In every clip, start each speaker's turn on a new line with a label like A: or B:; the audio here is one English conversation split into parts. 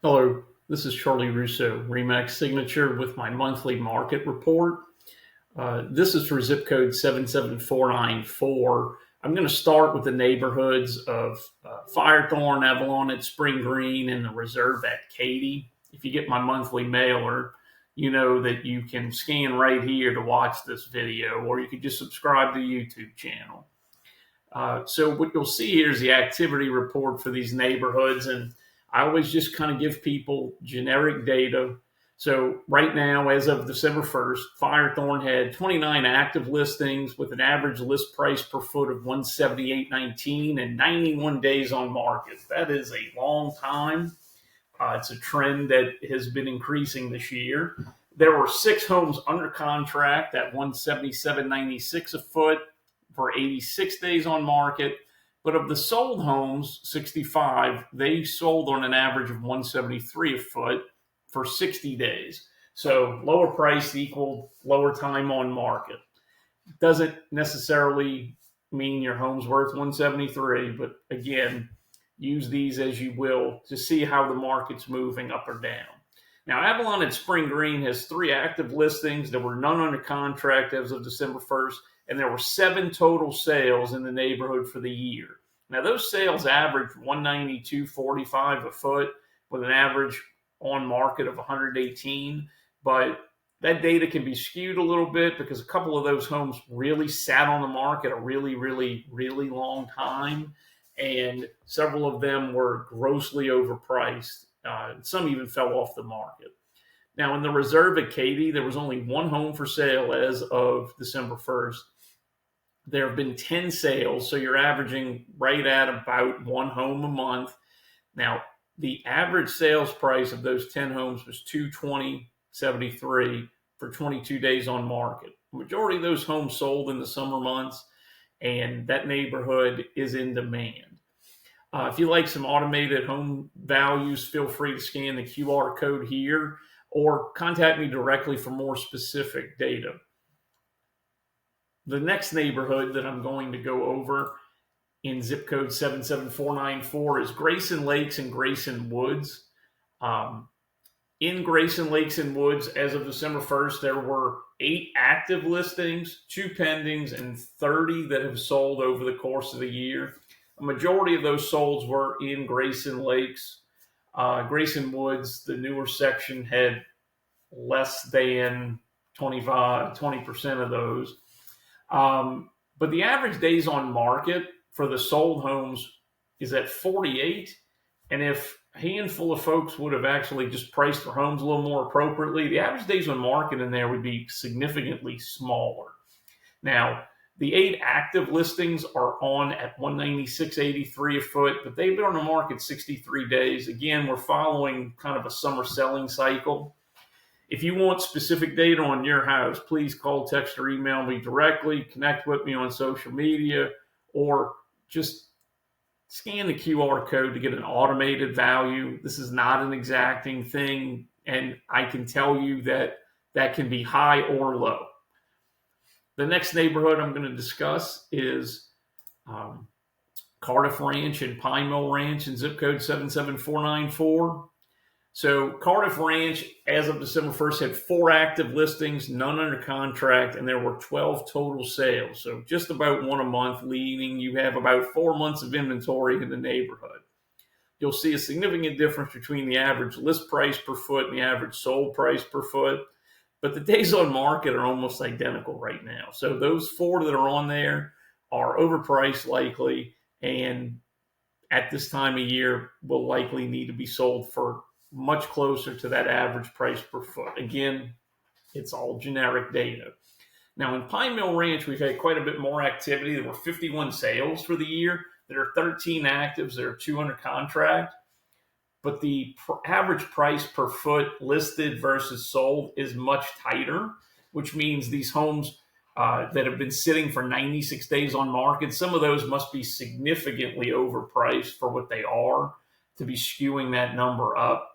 A: Hello, this is Charlie Russo, Remax Signature with my monthly market report. This is for zip code 77494. I'm going to start with the neighborhoods of Firethorne-Avalon at Spring Green and the Reserve at Katy. If you get my monthly mailer, you know that you can scan right here to watch this video, or you can just subscribe to the YouTube channel. So what you'll see here is the activity report for these neighborhoods, and I always just kind of give people generic data. So right now, as of December 1st, Firethorne had 29 active listings with an average list price per foot of $178.19 and 91 days on market. That is a long time. It's a trend that has been increasing this year. There were 6 homes under contract at $177.96 a foot for 86 days on market. But of the sold homes, 65, they sold on an average of $173 a foot for 60 days. So lower price equal lower time on market. Doesn't necessarily mean your home's worth $173, but again, use these as you will to see how the market's moving up or down. Now, Avalon at Spring Green has 3 active listings. There were none under contract as of December 1st, and there were 7 total sales in the neighborhood for the year. Now, those sales averaged $192.45 a foot with an average on market of 118, but that data can be skewed a little bit because a couple of those homes really sat on the market a really long time, and several of them were grossly overpriced. Some even fell off the market. Now, in the Reserve at Katy, there was only 1 home for sale as of December 1st. There have been 10 sales, so you're averaging right at about 1 home a month. Now, the average sales price of those 10 homes was $220.73 for 22 days on market. The majority of those homes sold in the summer months, and that neighborhood is in demand. If you like some automated home values, feel free to scan the QR code here or contact me directly for more specific data. The next neighborhood that I'm going to go over in zip code 77494 is Grayson Lakes and Grayson Woods. In Grayson Lakes and Woods, as of December 1st, there were 8 active listings, 2 pendings, and 30 that have sold over the course of the year. A majority of those solds were in Grayson Lakes. Grayson Woods, the newer section, had less than 20% of those. But the average days on market for the sold homes is at 48. And if a handful of folks would have actually just priced their homes a little more appropriately, the average days on market in there would be significantly smaller. Now, the 8 active listings are on at $196.83 a foot, but they've been on the market 63 days. Again, we're following kind of a summer selling cycle. If you want specific data on your house, please call, text, or email me directly, connect with me on social media, or just scan the QR code to get an automated value. This is not an exacting thing, and I can tell you that that can be high or low. The next neighborhood I'm going to discuss is Cardiff Ranch and Pine Mill Ranch in zip code 77494. So Cardiff Ranch, as of December 1st, had 4 active listings, none under contract, and there were 12 total sales. So just about 1 a month, meaning you have about 4 months of inventory in the neighborhood. You'll see a significant difference between the average list price per foot and the average sold price per foot. But the days on market are almost identical right now. So those 4 that are on there are overpriced likely, and at this time of year will likely need to be sold for much closer to that average price per foot. Again, it's all generic data. Now, in Pine Mill Ranch, we've had quite a bit more activity. There were 51 sales for the year. There are 13 actives. There are 2 under contract. But the average price per foot listed versus sold is much tighter, which means these homes that have been sitting for 96 days on market, some of those must be significantly overpriced for what they are to be skewing that number up.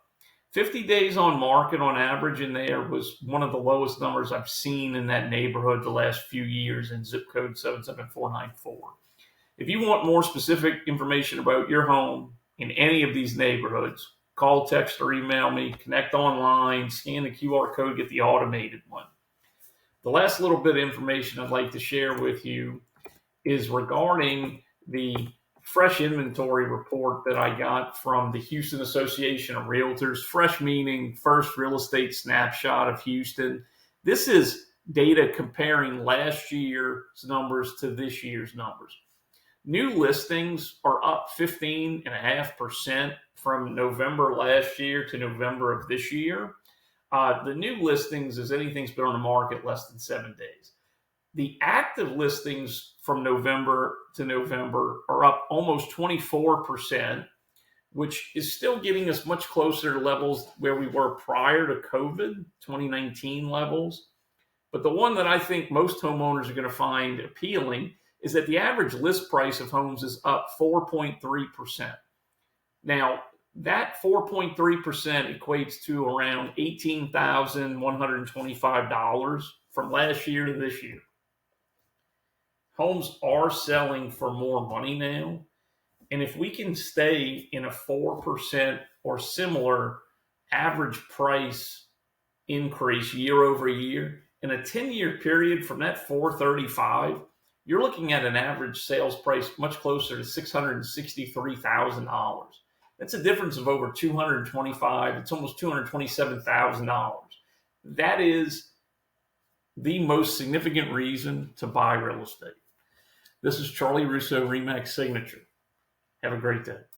A: 50 days on market on average in there was one of the lowest numbers I've seen in that neighborhood the last few years in zip code 77494. If you want more specific information about your home in any of these neighborhoods, call, text, or email me, connect online, scan the QR code, get the automated one. The last little bit of information I'd like to share with you is regarding the fresh inventory report that I got from the Houston Association of Realtors. Fresh meaning first real estate snapshot of Houston. This is data comparing last year's numbers to this year's numbers. New listings are up 15.5% from November last year to November of this year. The new listings is anything's been on the market less than 7 days. The active listings from November to November are up almost 24%, which is still getting us much closer to levels where we were prior to COVID, 2019 levels. But the one that I think most homeowners are going to find appealing is that the average list price of homes is up 4.3%. Now, that 4.3% equates to around $18,125 from last year to this year. Homes are selling for more money now. And if we can stay in a 4% or similar average price increase year over year, in a 10-year period from that 435, you're looking at an average sales price much closer to $663,000. That's a difference of over $225,000. It's almost $227,000. That is the most significant reason to buy real estate. This is Charlie Russo, RE/MAX Signature. Have a great day.